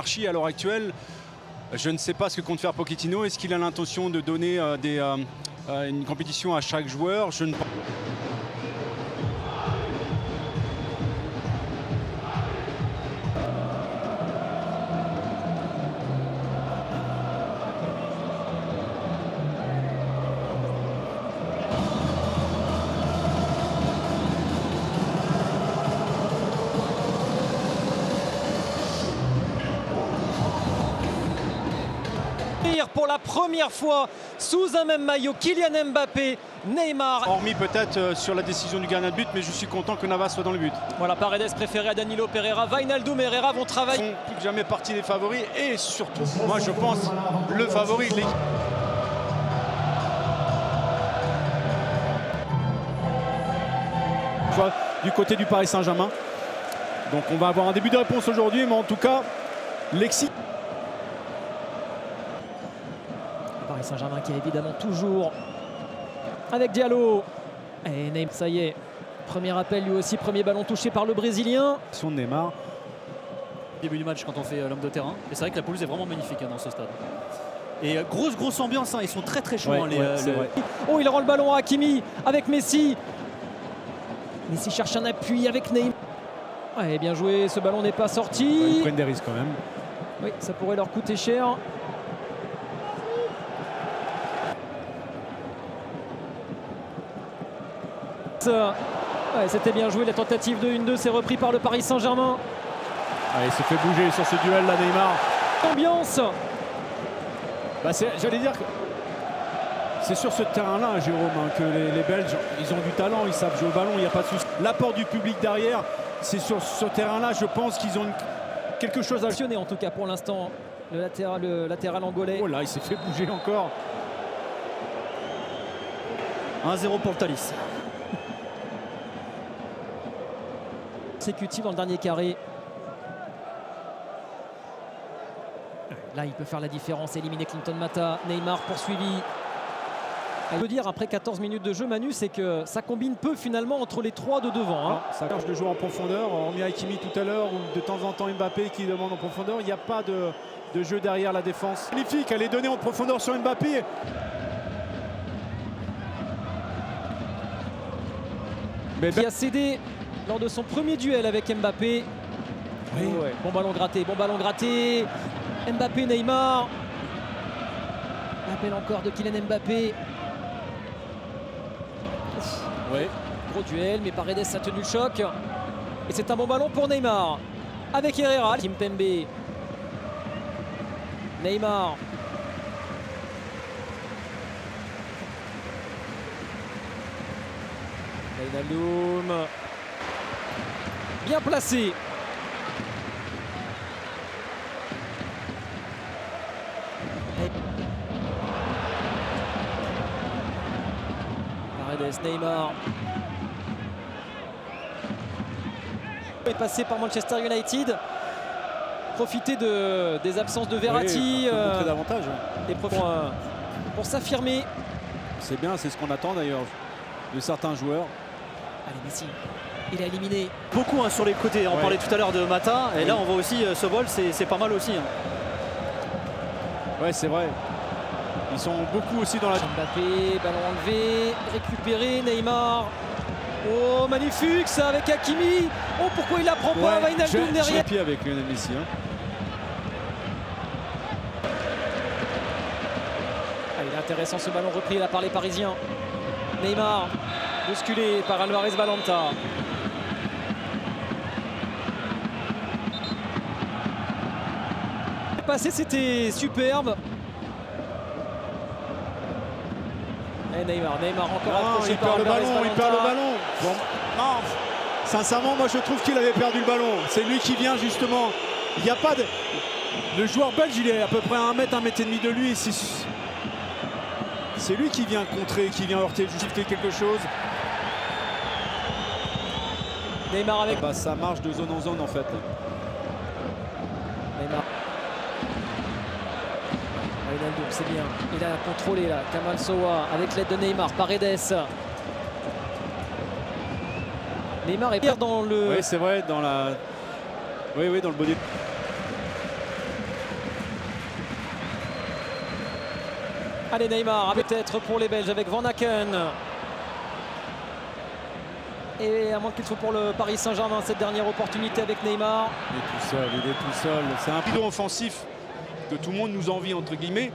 hiérarchie à l'heure actuelle, je ne sais pas ce que compte faire Pochettino. Est-ce qu'il a l'intention de donner une compétition à chaque joueur? Je ne pense pas. Pour la première fois sous un même maillot, Kylian Mbappé, Neymar. Hormis peut-être sur la décision du gardien de but, mais je suis content que Navas soit dans le but. Voilà, Paredes préféré à Danilo Pereira, Wijnaldum et Herrera vont travailler. Ils sont plus que jamais partie des favoris et surtout, moi je pense, le favori de l'équipe. Du côté du Paris Saint-Germain. Donc on va avoir un début de réponse aujourd'hui, mais en tout cas, Lexi. Paris Saint-Germain qui est évidemment toujours avec Diallo. Et Neymar, ça y est. Premier appel lui aussi, premier ballon touché par le Brésilien. De Neymar. Début du match quand on fait l'homme de terrain. Et c'est vrai que la pelouse est vraiment magnifique dans ce stade. Et grosse ambiance, ils sont très chauds. Vrai. Oh, il rend le ballon à Hakimi avec Messi. Messi cherche un appui avec Neymar. Ouais, bien joué, ce ballon n'est pas sorti. Ils prennent des risques quand même. Oui, ça pourrait leur coûter cher. Ouais, c'était bien joué, la tentative de 1-2 c'est repris par le Paris Saint-Germain. Il s'est fait bouger sur ce duel là, Neymar. Ambiance. J'allais dire que c'est sur ce terrain-là, Jérôme, que les Belges, ils ont du talent, ils savent jouer au ballon, il n'y a pas de souci. L'apport du public derrière, c'est sur ce terrain-là, je pense qu'ils ont quelque chose à... En tout cas pour l'instant, le latéral angolais. Oh là, il s'est fait bouger encore. 1-0 pour le Thalys. Consécutif dans le dernier carré. Là, il peut faire la différence, éliminer Clinton Mata. Neymar poursuivi. Je veux dire, après 14 minutes de jeu, Manu, c'est que ça combine peu finalement entre les trois de devant. Non, ça cherche de jouer en profondeur. Hormis Hakimi tout à l'heure, ou de temps en temps Mbappé qui demande en profondeur. Il n'y a pas de jeu derrière la défense. Magnifique, elle est donnée en profondeur sur Mbappé. Qui a cédé lors de son premier duel avec Mbappé. Oui. Ouais. Bon ballon gratté. Mbappé, Neymar. L'appel encore de Kylian Mbappé. Oui. Gros duel, mais Paredes a tenu le choc. Et c'est un bon ballon pour Neymar. Avec Herrera. Kimpembe. Neymar. Wijnaldum. Bien placé. Paredes, Neymar. Est passé par Manchester United. Profiter des absences de Verratti. Montrer davantage. Et pour s'affirmer. C'est bien, c'est ce qu'on attend d'ailleurs de certains joueurs. Allez, Messi, il a éliminé. Beaucoup sur les côtés, on parlait tout à l'heure de Mata. Et là on voit aussi ce vol, c'est pas mal aussi. Ouais, c'est vrai. Ils sont beaucoup aussi dans la... Mbappé, ballon enlevé, récupéré, Neymar. Oh, magnifique ça avec Hakimi. Oh, pourquoi il la prend pas, Wijnaldum derrière. Pied avec Lionel Messi. Il est intéressant ce ballon repris là par les Parisiens. Neymar, bousculé par Alvarez Balanta. Passé, c'était superbe. Et Neymar encore accroché par Alvarez Balanta. Il perd le ballon. Bon, non, sincèrement, moi je trouve qu'il avait perdu le ballon. C'est lui qui vient justement. Il n'y a pas de... Le joueur belge, il est à peu près à 1 mètre, 1 mètre et demi de lui. C'est lui qui vient contrer, qui vient heurter, justifier quelque chose. Neymar avec... ça marche de zone en zone en fait. Neymar. Wijnaldum, c'est bien. Il a contrôlé là. Kamal Sowa avec l'aide de Neymar. Paredes. Neymar est pire dans le... Oui, c'est vrai, dans la... Oui, dans le body. Allez, Neymar, peut-être pour les Belges avec Van Aken. Et à moins qu'il soit pour le Paris Saint-Germain, cette dernière opportunité avec Neymar. Il est tout seul, il est tout seul. C'est un rideau offensif que tout le monde nous envie, entre guillemets.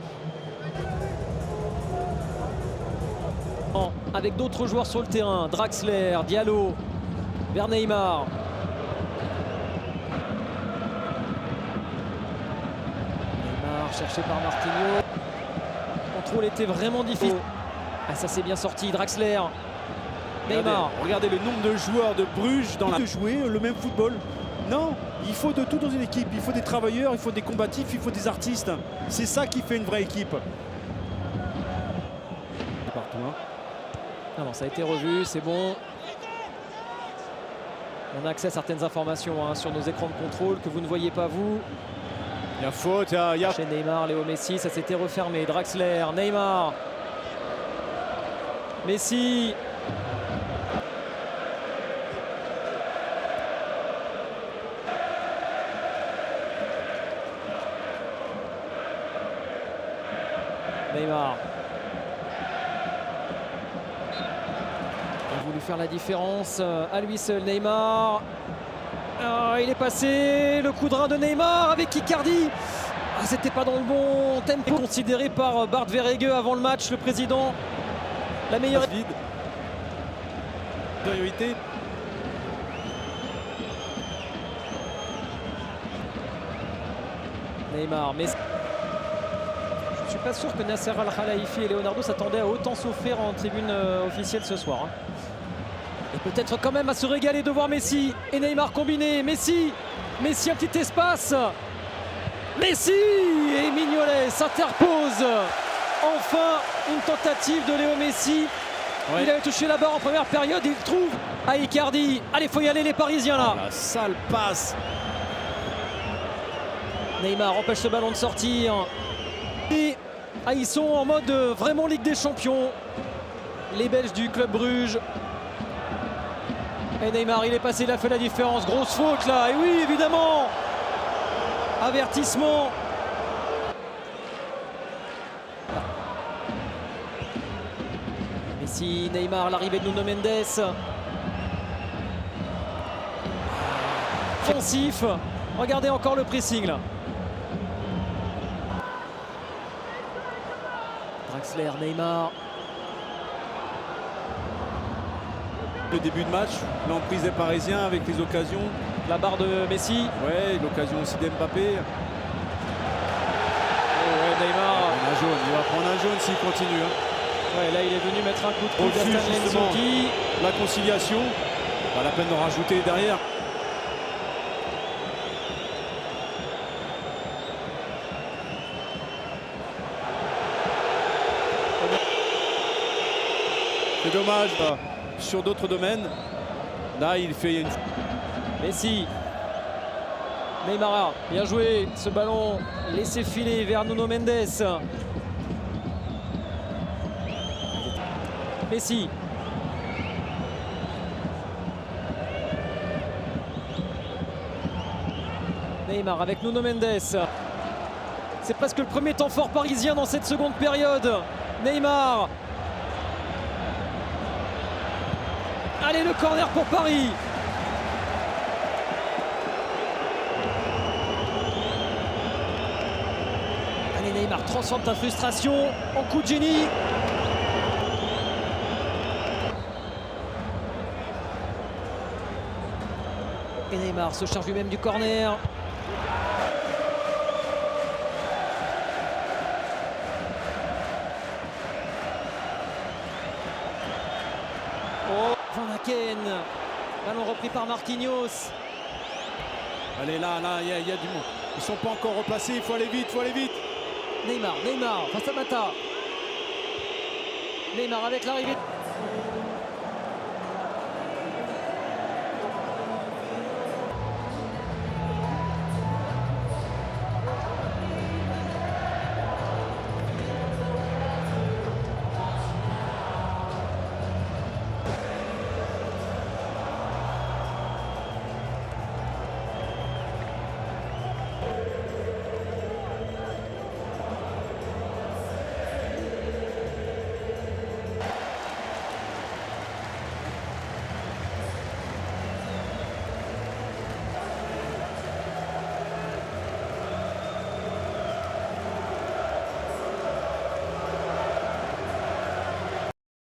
Avec d'autres joueurs sur le terrain, Draxler, Diallo, vers Neymar. Neymar cherché par Marquinhos. Le contrôle était vraiment difficile. Ah, ça s'est bien sorti, Draxler. Neymar. Regardez le nombre de joueurs de Bruges dans la... de jouer le même football. Non, il faut de tout dans une équipe. Il faut des travailleurs, il faut des combatifs, il faut des artistes. C'est ça qui fait une vraie équipe. Partout, hein. Non, ça a été revu, c'est bon. On a accès à certaines informations sur nos écrans de contrôle que vous ne voyez pas vous. Il y a faute, il y a... Chez Neymar, Léo Messi, ça s'était refermé. Draxler, Neymar. Messi. Neymar. Il a voulu faire la différence à lui seul, Neymar. Oh, il est passé, le coup de rein de Neymar avec Icardi. Ah, c'était pas dans le bon tempo. Considéré par Bart Verhege avant le match, le président, la meilleure vide. Priorité. Neymar, mais je suis pas sûr que Nasser Al-Khelaifi et Leonardo s'attendaient à autant s'offrir en tribune officielle ce soir. Et peut-être quand même à se régaler de voir Messi et Neymar combinés. Messi, un petit espace. Messi et Mignolet s'interpose. Enfin, une tentative de Léo Messi. Ouais. Il avait touché la barre en première période. Il trouve à Icardi. Allez, faut y aller les Parisiens là. Oh, la sale passe. Neymar empêche ce ballon de sortir. Et ils sont en mode vraiment Ligue des Champions. Les Belges du Club Bruges. Et Neymar, il est passé, il a fait la différence. Grosse faute là. Et oui, évidemment. Avertissement. Messi, Neymar, l'arrivée de Nuno Mendes. Offensif. Regardez encore le pressing là. Draxler, Neymar. Le début de match, l'emprise des Parisiens avec les occasions. La barre de Messi. Ouais, l'occasion aussi d'Mbappé. Oh ouais, Neymar. Un jaune, il va prendre un jaune s'il continue. Ouais, là il est venu mettre un coup de pied à Stanley Nzonzi. La conciliation, pas la peine d'en rajouter derrière. C'est dommage. Sur d'autres domaines, là il fait une... Messi, Neymar, bien joué, ce ballon laissé filer vers Nuno Mendes. Messi. Neymar avec Nuno Mendes. C'est presque le premier temps fort parisien dans cette seconde période. Neymar. Allez, le corner pour Paris. Allez, Neymar, transforme ta frustration en coup de génie. Et Neymar se charge lui-même du corner. Van Aken, ballon repris par Marquinhos. Allez, là, il y a du monde. Ils ne sont pas encore replacés, il faut aller vite, Neymar face à Mata. Neymar avec l'arrivée.